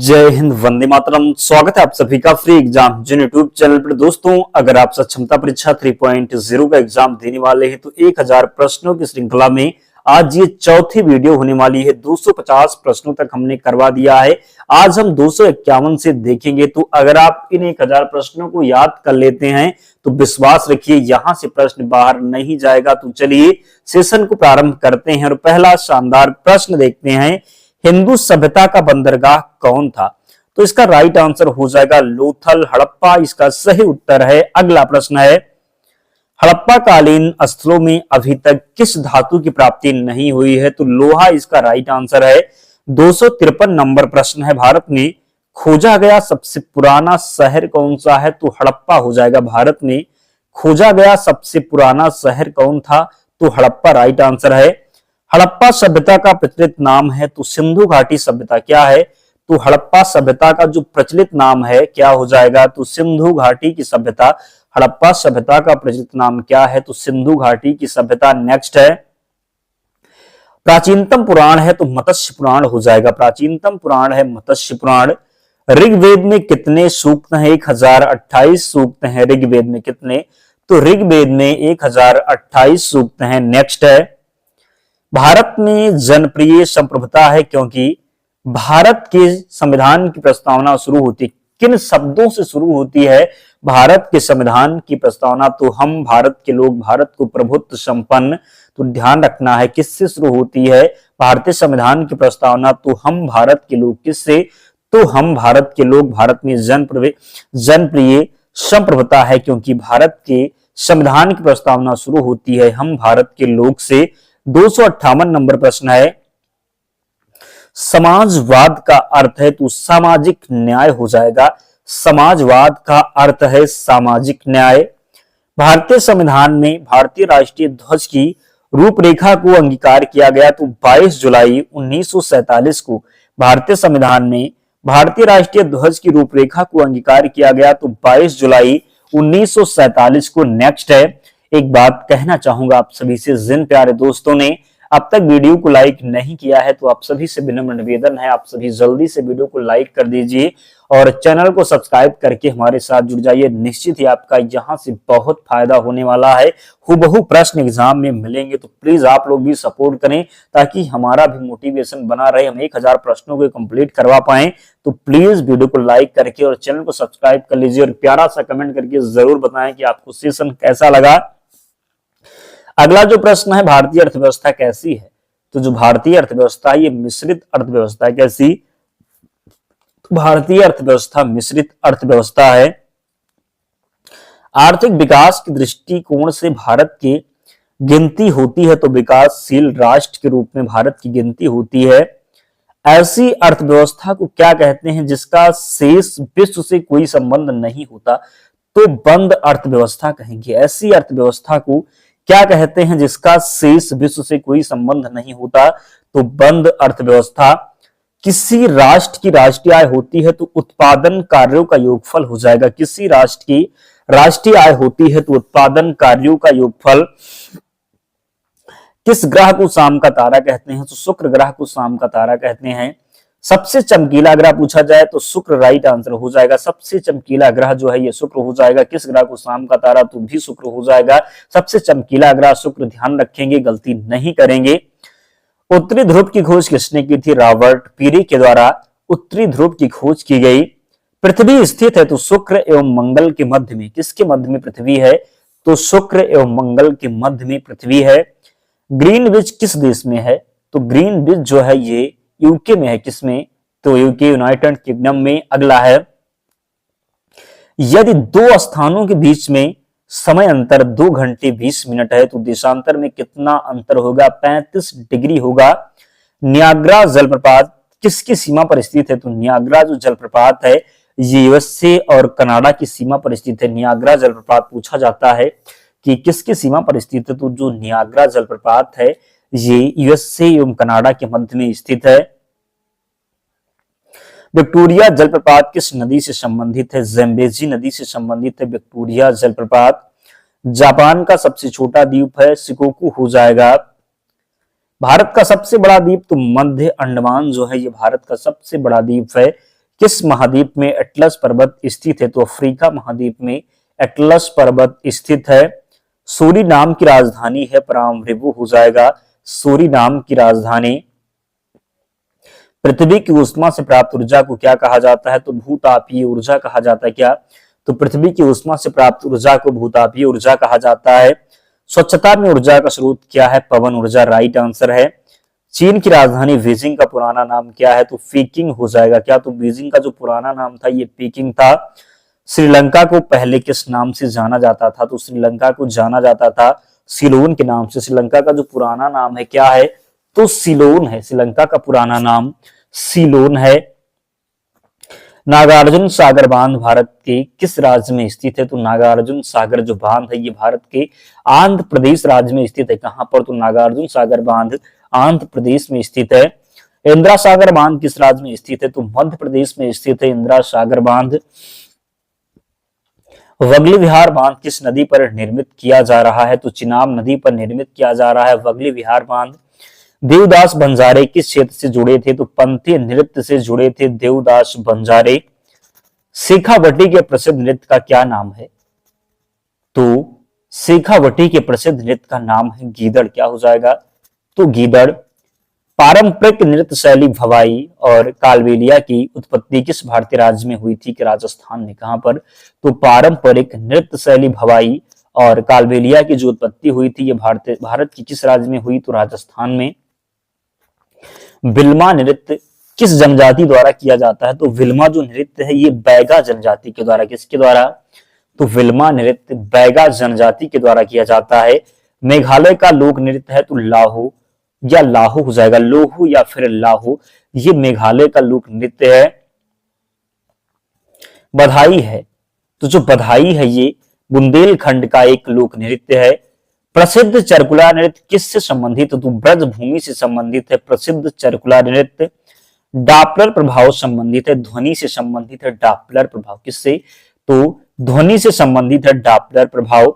जय हिंद, वंदे मातरम। स्वागत है आप सभी का फ्री एग्जाम जिन यूट्यूब चैनल पर। दोस्तों, अगर आप सक्षमता परीक्षा 3.0 का एग्जाम देने वाले हैं तो 1000 प्रश्नों की श्रृंखला में आज ये चौथी वीडियो होने वाली है। 250 प्रश्नों तक हमने करवा दिया है। आज हम 251 से देखेंगे। तो अगर आप इन 1000 प्रश्नों को याद कर लेते हैं तो विश्वास रखिए यहां से प्रश्न बाहर नहीं जाएगा। तो चलिए सेशन को प्रारंभ करते हैं और पहला शानदार प्रश्न देखते हैं। हिंदू सभ्यता का बंदरगाह कौन था? तो इसका राइट आंसर हो जाएगा लोथल, हड़प्पा इसका सही उत्तर है। अगला प्रश्न है, हड़प्पा कालीन स्थलों में अभी तक किस धातु की प्राप्ति नहीं हुई है? तो लोहा इसका राइट आंसर है। 253 नंबर प्रश्न है, भारत में खोजा गया सबसे पुराना शहर कौन सा है? तो हड़प्पा हो जाएगा। भारत में खोजा गया सबसे पुराना शहर कौन था? तो हड़प्पा राइट आंसर है। हड़प्पा सभ्यता का प्रचलित नाम है तो सिंधु घाटी सभ्यता क्या है? तो हड़प्पा सभ्यता का जो प्रचलित नाम है क्या हो जाएगा? तो सिंधु घाटी की सभ्यता। हड़प्पा सभ्यता का प्रचलित नाम क्या है? तो सिंधु घाटी की सभ्यता। नेक्स्ट है, प्राचीनतम पुराण है तो मत्स्य पुराण हो जाएगा। प्राचीनतम पुराण है मत्स्य पुराण। ऋग्वेद में कितने सूक्त हैं? 1028 सूक्त हैं। ऋग्वेद में कितने? तो ऋग्वेद में 1028 सूक्त हैं। नेक्स्ट है, भारत में जनप्रिय संप्रभुता है क्योंकि भारत के संविधान की प्रस्तावना शुरू होती किन शब्दों से शुरू होती है? भारत के संविधान की प्रस्तावना तो हम भारत के लोग, भारत को प्रभुत्व संपन्न। तो ध्यान रखना है किससे शुरू होती है भारतीय संविधान की प्रस्तावना? तो हम भारत के लोग। किससे? तो हम भारत के लोग। भारत में जनप्रिय संप्रभुता है क्योंकि भारत के संविधान की प्रस्तावना शुरू होती है हम भारत के लोग से। 258 नंबर प्रश्न है, समाजवाद का अर्थ है तो सामाजिक न्याय हो जाएगा। समाजवाद का अर्थ है सामाजिक न्याय। भारतीय संविधान में भारतीय राष्ट्रीय ध्वज की रूपरेखा को अंगीकार किया गया तो 22 जुलाई 1947 को भारतीय संविधान में भारतीय राष्ट्रीय ध्वज की रूपरेखा को अंगीकार किया गया तो 22 जुलाई 1947 को। नेक्स्ट है, एक बात कहना चाहूंगा आप सभी से, जिन प्यारे दोस्तों ने अब तक वीडियो को लाइक नहीं किया है तो आप सभी से विनम्र निवेदन है, आप सभी जल्दी से वीडियो को लाइक कर दीजिए और चैनल को सब्सक्राइब करके हमारे साथ जुड़ जाइए। निश्चित ही आपका यहां से बहुत फायदा होने वाला है। हूबहू प्रश्न एग्जाम में मिलेंगे तो प्लीज आप लोग भी सपोर्ट करें ताकि हमारा भी मोटिवेशन बना रहे, हम 1000 प्रश्नों को कंप्लीट करवा पाए। तो प्लीज वीडियो को लाइक करके और चैनल को सब्सक्राइब कर लीजिए और प्यारा सा कमेंट करके जरूर बताएं कि आपको सेशन कैसा लगा। अगला जो प्रश्न है, भारतीय अर्थव्यवस्था कैसी है? तो जो भारतीय अर्थव्यवस्था है ये मिश्रित अर्थव्यवस्था है। कैसी? तो भारतीय अर्थव्यवस्था मिश्रित अर्थव्यवस्था है। आर्थिक विकास के दृष्टिकोण से भारत की गिनती होती है तो विकासशील राष्ट्र के रूप में भारत की गिनती होती है। ऐसी अर्थव्यवस्था को क्या कहते हैं जिसका शेष विश्व से कोई संबंध नहीं होता? तो बंद अर्थव्यवस्था कहेंगे। ऐसी अर्थव्यवस्था को क्या कहते हैं जिसका शेष विश्व से कोई संबंध नहीं होता? तो बंद अर्थव्यवस्था। किसी राष्ट्र की राष्ट्रीय आय होती है तो उत्पादन कार्यों का योगफल हो जाएगा। किसी राष्ट्र की राष्ट्रीय आय होती है तो उत्पादन कार्यों का योगफल। किस ग्रह को शाम का तारा कहते हैं? तो शुक्र ग्रह को शाम का तारा कहते हैं। सबसे चमकीला ग्रह पूछा जाए तो शुक्र राइट आंसर हो जाएगा। सबसे चमकीला ग्रह जो है ये शुक्र हो जाएगा। किस ग्रह को शाम का तारा? तो भी शुक्र हो जाएगा। सबसे चमकीला ग्रह शुक्र। ध्यान रखेंगे, गलती नहीं करेंगे। उत्तरी ध्रुव की खोज किसने की थी? रॉबर्ट पीरी के द्वारा उत्तरी ध्रुव की खोज की गई। पृथ्वी स्थित है तो शुक्र एवं मंगल के मध्य में। किसके मध्य में पृथ्वी है? तो शुक्र एवं मंगल के मध्य में पृथ्वी है। ग्रीनविच किस देश में है? तो ग्रीनविच जो है ये यूके में है। किसमें? तो यूके, यूनाइटेड किंगडम में। अगला है, यदि दो स्थानों के बीच में समय अंतर 2 घंटे 20 मिनट है तो देशांतर में कितना अंतर होगा? 35 डिग्री होगा। नियाग्रा जलप्रपात किसकी सीमा पर स्थित है? तो नियाग्रा जो जलप्रपात है ये यूएसए और कनाडा की सीमा पर स्थित है। नियाग्रा जलप्रपात पूछा जाता है कि किसकी सीमा पर स्थित है? तो जो नियाग्रा जलप्रपात है ये यूएसए एवं कनाडा के मध्य में स्थित है। विक्टोरिया जलप्रपात किस नदी से संबंधित है? ज़ैम्बेजी नदी से संबंधित है विक्टोरिया जलप्रपात। जापान का सबसे छोटा द्वीप है शिकोकू हो जाएगा। भारत का सबसे बड़ा द्वीप तो मध्य अंडमान जो है ये भारत का सबसे बड़ा द्वीप है। किस महाद्वीप में एटलस पर्वत स्थित है? तो अफ्रीका महाद्वीप में एटलस पर्वत स्थित है। सूरीनाम की राजधानी है परामरिबो हो जाएगा सूरीनाम की राजधानी। पृथ्वी की ऊष्मा से प्राप्त ऊर्जा को क्या कहा जाता है? तो भूतापीय ऊर्जा कहा जाता है। क्या? तो पृथ्वी की ऊष्मा से प्राप्त ऊर्जा को भूतापीय ऊर्जा कहा जाता है। स्वच्छता में ऊर्जा का स्रोत क्या है? पवन ऊर्जा राइट आंसर है। चीन की राजधानी बीजिंग का पुराना नाम क्या है? तो पीकिंग हो जाएगा। क्या? तो बीजिंग का जो पुराना नाम था ये पीकिंग था। श्रीलंका को पहले किस नाम से जाना जाता था? तो श्रीलंका को जाना जाता था सिलोन के नाम से। श्रीलंका का जो पुराना नाम है क्या है? तो सिलोन है। श्रीलंका का पुराना नाम सिलोन है। नागार्जुन सागर बांध भारत के किस राज्य में स्थित है? तो नागार्जुन सागर जो बांध है ये भारत के आंध्र प्रदेश राज्य में स्थित है। कहां पर? तो नागार्जुन सागर बांध आंध्र प्रदेश में स्थित है। इंदिरा सागर बांध किस राज्य में स्थित है? तो मध्य प्रदेश में स्थित है इंदिरा सागर बांध। वगली विहार बांध किस नदी पर निर्मित किया जा रहा है? तो चिनाब नदी पर निर्मित किया जा रहा है वगली विहार बांध। देवदास बंजारे किस क्षेत्र से जुड़े थे? तो पंथी नृत्य से जुड़े थे देवदास बंजारे। शेखावटी के प्रसिद्ध नृत्य का क्या नाम है? तो शेखावटी के प्रसिद्ध नृत्य का नाम है गीदड़। क्या हो जाएगा? तो गीदड़। पारंपरिक नृत्य शैली भवाई और कालबेलिया की उत्पत्ति किस भारतीय राज्य में हुई थी? कि राजस्थान में। कहां पर? तो पारंपरिक नृत्य शैली भवाई और कालबेलिया की जो उत्पत्ति हुई थी ये भारत की किस राज्य में हुई? तो राजस्थान में। विल्मा नृत्य किस जनजाति द्वारा किया जाता है? तो विल्मा जो नृत्य है ये बैगा जनजाति के द्वारा। किसके द्वारा? तो विल्मा नृत्य बैगा जनजाति के द्वारा किया जाता है। मेघालय का लोक नृत्य है तो लाहो या लाहो हो जाएगा, लोहू या फिर लाहो, ये मेघालय का लोक नृत्य है। बधाई है तो जो बधाई है ये बुंदेलखंड का एक लोक नृत्य है। प्रसिद्ध चरकुला नृत्य किससे संबंधित? तो ब्रज भूमि से संबंधित है प्रसिद्ध चरकुला नृत्य। डापलर प्रभाव संबंधित है, ध्वनि से संबंधित है डापलर प्रभाव। किससे? तो ध्वनि से संबंधित है डापलर प्रभाव।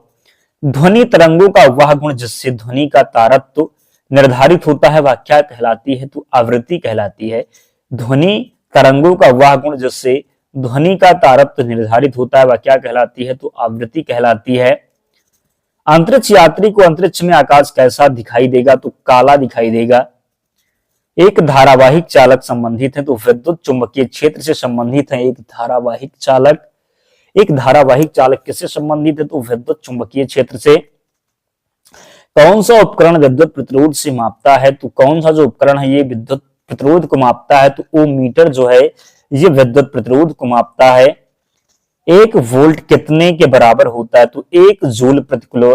ध्वनि तरंगों का वह गुण जिससे ध्वनि का तारत्व निर्धारित होता है वह क्या कहलाती है? तो आवृत्ति कहलाती है। ध्वनि तरंगों का वह गुण जिससे ध्वनि का तारत्व निर्धारित होता है वह क्या कहलाती है? तो आवृत्ति कहलाती है। अंतरिक्ष यात्री को अंतरिक्ष में आकाश कैसा दिखाई देगा? तो काला दिखाई देगा। एक धारावाहिक चालक संबंधित है तो विद्युत चुंबकीय क्षेत्र से संबंधित है। एक धारावाहिक चालक किससे संबंधित है? तो विद्युत चुंबकीय क्षेत्र से। कौन सा उपकरण विद्युत प्रतिरोध से मापता है? तो कौन सा जो उपकरण है ये विद्युत प्रतिरोध को मापता है? तो ओम मीटर जो है ये विद्युत प्रतिरोध को मापता है। एक वोल्ट कितने के बराबर होता है? तो एक जूल प्रति किलो।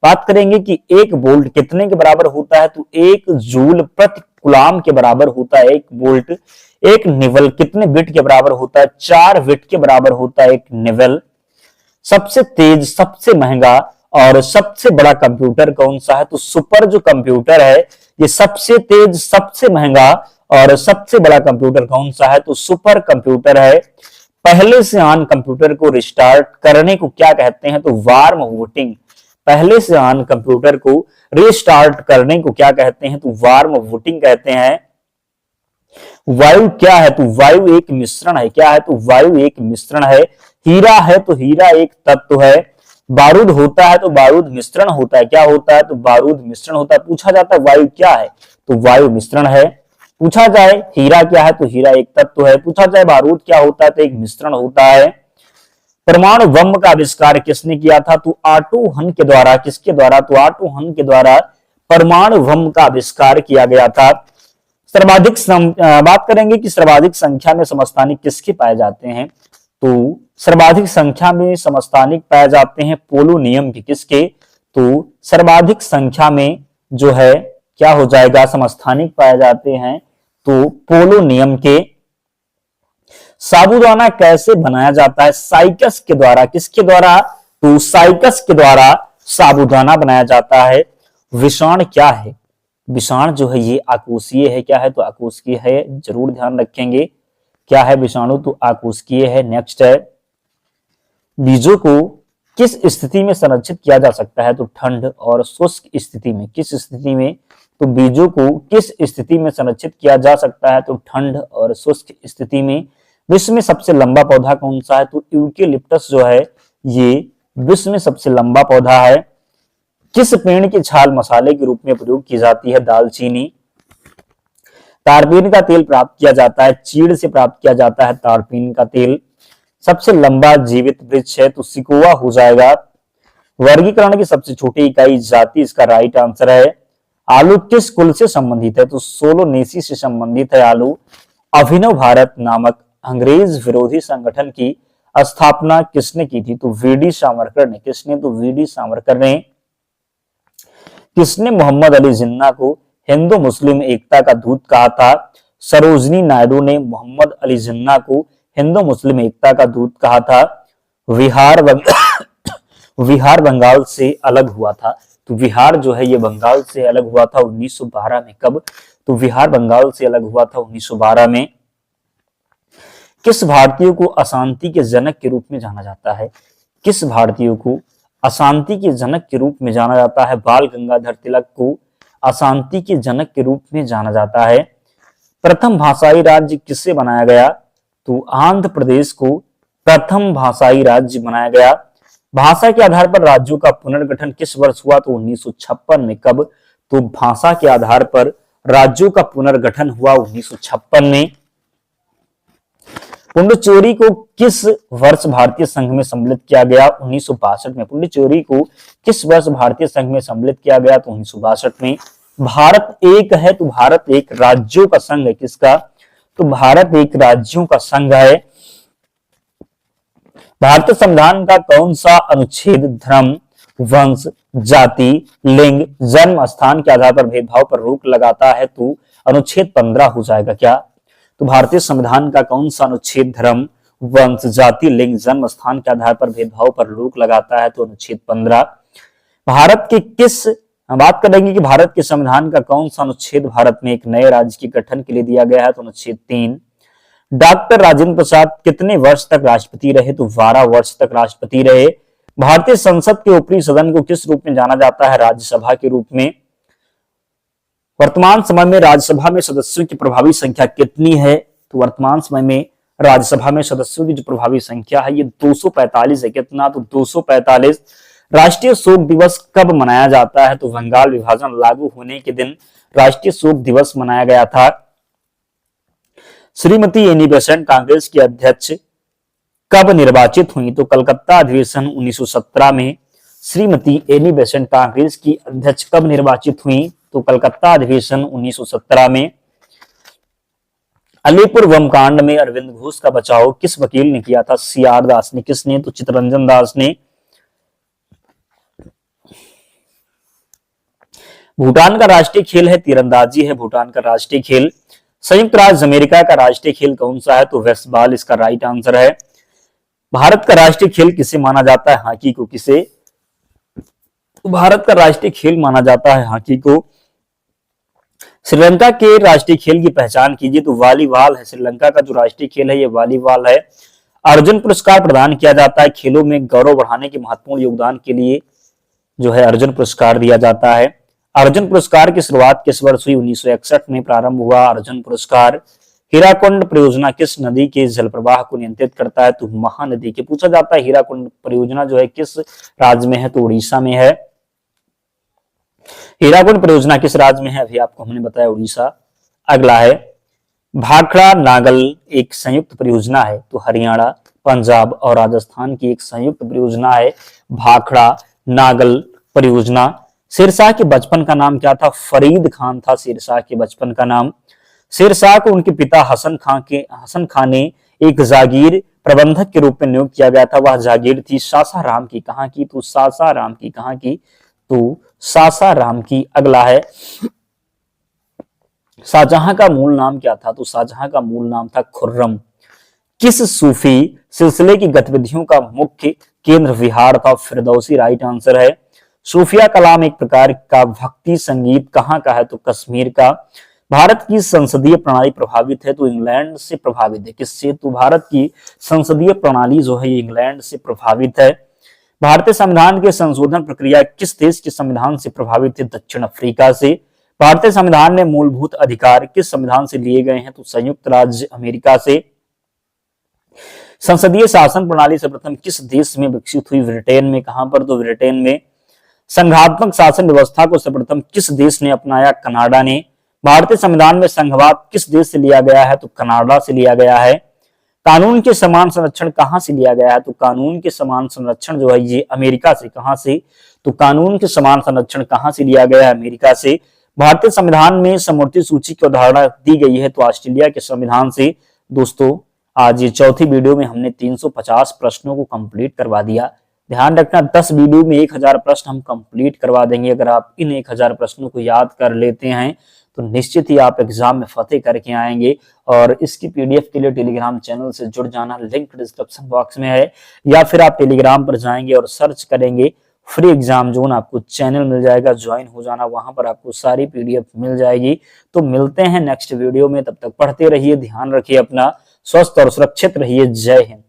बात करेंगे कि एक वोल्ट कितने के बराबर होता है? तो एक जूल प्रति कूलाम के बराबर होता है एक वोल्ट। एक निवल कितने बिट के बराबर होता है? 4 बिट के बराबर होता है एक निवल। सबसे तेज, सबसे महंगा और सबसे बड़ा कंप्यूटर कौन सा है? तो सुपर जो कंप्यूटर है ये सबसे तेज, सबसे महंगा और सबसे बड़ा कंप्यूटर कौन सा है? तो सुपर कंप्यूटर है। पहले से ऑन कंप्यूटर को रिस्टार्ट करने को क्या कहते हैं? तो वार्म बूटिंग। पहले से ऑन कंप्यूटर को रिस्टार्ट करने को क्या कहते हैं? तो वार्म बूटिंग कहते हैं। वायु क्या है? तो वायु एक मिश्रण है। क्या है? तो वायु एक मिश्रण है। हीरा है तो हीरा एक तत्व है। बारूद होता है तो बारूद मिश्रण होता है। क्या होता है? तो बारूद मिश्रण होता है। पूछा जाता है वायु क्या है? तो वायु मिश्रण है। पूछा जाए हीरा क्या है? तो हीरा एक तत्व है। पूछा जाए बारूद क्या होता है? तो एक मिश्रण होता है। परमाणु बम का आविष्कार किसने किया था? तो ऑटो हन के द्वारा। किसके द्वारा? तो ऑटो हन के द्वारा परमाणु बम का आविष्कार किया गया था। सर्वाधिक बात करेंगे कि सर्वाधिक संख्या में समस्थानिक किसके पाए जाते हैं? तो सर्वाधिक संख्या में समस्थानिक पाए जाते हैं पोलोनियम के। किसके? तो सर्वाधिक संख्या में जो है क्या हो जाएगा? समस्थानिक पाए जाते हैं तो पोलोनियम के। साबूदाना कैसे बनाया जाता है? साइकस के द्वारा। किसके द्वारा? तो साइकस के द्वारा साबूदाना बनाया जाता है। विषाण क्या है? विषाण जो है ये आकोषीय है। क्या है? तो आकोषीय है, जरूर ध्यान रखेंगे। क्या है विषाणु? तो आकोषीय है। नेक्स्ट है बीजों को किस स्थिति में संरक्षित किया जा सकता है? तो ठंड और शुष्क स्थिति में। किस स्थिति में? तो बीजों को किस स्थिति में संरक्षित किया जा सकता है? तो ठंड और शुष्क स्थिति में। विश्व में सबसे लंबा पौधा कौन सा है? तो यूकेलिप्टस जो है ये विश्व में सबसे लंबा पौधा है। किस पेड़ की छाल मसाले के रूप में प्रयोग की जाती है? दालचीनी। तारपीन का तेल प्राप्त किया जाता है, चीड़ से प्राप्त किया जाता है तारपीन का तेल। सबसे लंबा जीवित वृक्ष है तो सिकोआ हो जाएगा। वर्गीकरण की सबसे छोटी इकाई जाति, इसका राइट आंसर है। आलू किस कुल से संबंधित है? तो सोलोनेसी से संबंधित है आलू। अभिनव भारत नामक अंग्रेज विरोधी संगठन की स्थापना किसने की थी? तो वीडी सावरकर ने। किसने? तो वीडी सावरकर ने। किसने मोहम्मद अली जिन्ना को हिंदू मुस्लिम एकता का दूत कहा था? सरोजनी नायडू ने मोहम्मद अली जिन्ना को हिंदू मुस्लिम एकता का दूत कहा था। विहार बंगाल से अलग हुआ था। तो बिहार जो है ये बंगाल से अलग हुआ था 1912 में। कब? तो बिहार बंगाल से अलग हुआ था 1912 में। किस भारतीय को अशांति के जनक के रूप में जाना जाता है? किस भारतीय को अशांति के जनक के रूप में जाना जाता है? बाल गंगाधर तिलक को अशांति के जनक के रूप में जाना जाता है। प्रथम भाषाई राज्य किससे बनाया गया? तो आंध्र प्रदेश को प्रथम भाषाई राज्य बनाया गया। भाषा के आधार पर राज्यों का पुनर्गठन किस वर्ष हुआ? तो 1956 में। कब? तो भाषा के आधार पर राज्यों का पुनर्गठन हुआ 1956 में। पुडुचेरी को किस वर्ष भारतीय संघ में सम्मिलित किया गया? 1962 में। पुडुचेरी को किस वर्ष भारतीय संघ में सम्मिलित किया गया? तो 1962 में। भारत एक है तो भारत एक राज्यों का संघ है। किसका? तो भारत एक राज्यों का संघ है। भारतीय संविधान का कौन सा अनुच्छेद धर्म, वंश, जाति, लिंग, जन्म स्थान के आधार पर भेदभाव पर रोक लगाता है? तो अनुच्छेद 15 हो जाएगा। क्या? तो भारतीय संविधान का कौन सा अनुच्छेद धर्म, वंश, जाति, लिंग, जन्म स्थान के आधार पर भेदभाव पर रोक लगाता है? तो अनुच्छेद 15। भारत के किस बात करेंगे कि भारत के संविधान का कौन सा अनुच्छेद भारत में एक नए राज्य के गठन के लिए दिया गया है? तो अनुच्छेद 3। डॉक्टर राजेंद्र प्रसाद कितने वर्ष तक राष्ट्रपति रहे? तो 12 वर्ष तक राष्ट्रपति रहे। भारतीय संसद के ऊपरी सदन को किस रूप में जाना जाता है? राज्यसभा के रूप में। वर्तमान समय में राज्यसभा में सदस्यों की प्रभावी संख्या कितनी है? तो वर्तमान समय में राज्यसभा में सदस्यों की जो प्रभावी संख्या है ये 245 है। कितना? तो 245। राष्ट्रीय शोक दिवस कब मनाया जाता है? तो बंगाल विभाजन लागू होने के दिन राष्ट्रीय शोक दिवस मनाया गया था। श्रीमती एनी बेसेंट कांग्रेस की अध्यक्ष कब निर्वाचित हुई? तो कलकत्ता अधिवेशन 1917 में। श्रीमती एनी बेसेंट कांग्रेस की अध्यक्ष कब निर्वाचित हुई? तो कलकत्ता अधिवेशन 1917 में। अलीपुर बम कांड में अरविंद घोष का बचाव किस वकील ने किया था? सीआर दास ने। किसने? तो चित्तरंजन दास ने। भूटान का राष्ट्रीय खेल है तीरंदाजी है भूटान का राष्ट्रीय खेल। संयुक्त राज्य अमेरिका का राष्ट्रीय खेल कौन सा है? तो बेसबॉल इसका राइट आंसर है। भारत का राष्ट्रीय खेल किसे माना जाता है? हॉकी को। किसे? तो भारत का राष्ट्रीय खेल माना जाता है हॉकी को। श्रीलंका के राष्ट्रीय खेल की पहचान कीजिए। तो वॉलीबॉल है। श्रीलंका का जो राष्ट्रीय खेल है ये वॉलीबॉल है। अर्जुन पुरस्कार प्रदान किया जाता है खेलों में गौरव बढ़ाने के महत्वपूर्ण योगदान के लिए जो है अर्जुन पुरस्कार दिया जाता है। अर्जुन पुरस्कार की शुरुआत किस वर्ष हुई? 1961 में प्रारंभ हुआ अर्जुन पुरस्कार। हीराकुंड परियोजना किस नदी के जल प्रवाह को नियंत्रित करता है? तो महानदी के। पूछा जाता है हीराकुंड परियोजना जो है किस राज्य में है? तो उड़ीसा में है। हीराकुंड परियोजना किस राज्य में है? अभी आपको हमने बताया उड़ीसा। अगला है भाखड़ा नागल एक संयुक्त परियोजना है। तो हरियाणा, पंजाब और राजस्थान की एक संयुक्त परियोजना है भाखड़ा नागल परियोजना। शेरशाह के बचपन का नाम क्या था? फरीद खान था शेरशाह के बचपन का नाम। शेरशाह को उनके पिता हसन खान ने एक जागीर प्रबंधक के रूप में नियुक्त किया गया था। वह जागीर थी सासाराम की। कहां की? तो सासाराम की। कहां की? तो सासाराम की। अगला है शाहजहां का मूल नाम क्या था? तो शाहजहां का मूल नाम था खुर्रम। किस सूफी सिलसिले की गतिविधियों का मुख्य केंद्र विहार था? फिरदौसी राइट आंसर है। सूफिया कलाम एक प्रकार का भक्ति संगीत कहाँ का है? तो कश्मीर का। भारत की संसदीय प्रणाली प्रभावित है? तो इंग्लैंड से प्रभावित है। किससे? तो भारत की संसदीय प्रणाली जो है इंग्लैंड से प्रभावित है। भारतीय संविधान के संशोधन प्रक्रिया किस देश के संविधान से प्रभावित है? दक्षिण अफ्रीका से। भारतीय संविधान में मूलभूत अधिकार किस संविधान से लिए गए हैं? तो संयुक्त राज्य अमेरिका से। संसदीय शासन प्रणाली सर्वप्रथम किस देश में विकसित हुई? ब्रिटेन में। कहां पर? तो ब्रिटेन में। संघात्मक शासन व्यवस्था को सर्वप्रथम किस देश ने अपनाया? कनाडा ने। भारतीय संविधान में संघवाद किस देश से लिया गया है? तो कनाडा से लिया गया है। कानून के समान संरक्षण कहां से लिया गया है? तो कानून के समान संरक्षण जो है ये अमेरिका से। कहां से? तो कानून के समान संरक्षण कहां से लिया गया है? अमेरिका से। भारतीय संविधान में समवर्ती सूची की अवधारणा दी गई है? तो ऑस्ट्रेलिया के संविधान से। दोस्तों आज ये चौथी वीडियो में हमने 350 प्रश्नों को कंप्लीट करवा दिया। ध्यान रखना 10 वीडियो में 1000 प्रश्न हम कंप्लीट करवा देंगे। अगर आप इन 1000 प्रश्नों को याद कर लेते हैं तो निश्चित ही आप एग्जाम में फतेह करके आएंगे। और इसकी पीडीएफ के लिए टेलीग्राम चैनल से जुड़ जाना, लिंक डिस्क्रिप्शन बॉक्स में है, या फिर आप टेलीग्राम पर जाएंगे और सर्च करेंगे फ्री एग्जाम जोन, आपको चैनल मिल जाएगा, ज्वाइन हो जाना, वहां पर आपको सारी पीडीएफ मिल जाएगी। तो मिलते हैं नेक्स्ट वीडियो में, तब तक पढ़ते रहिए, ध्यान रखिए अपना, स्वस्थ और सुरक्षित रहिए। जय हिंद।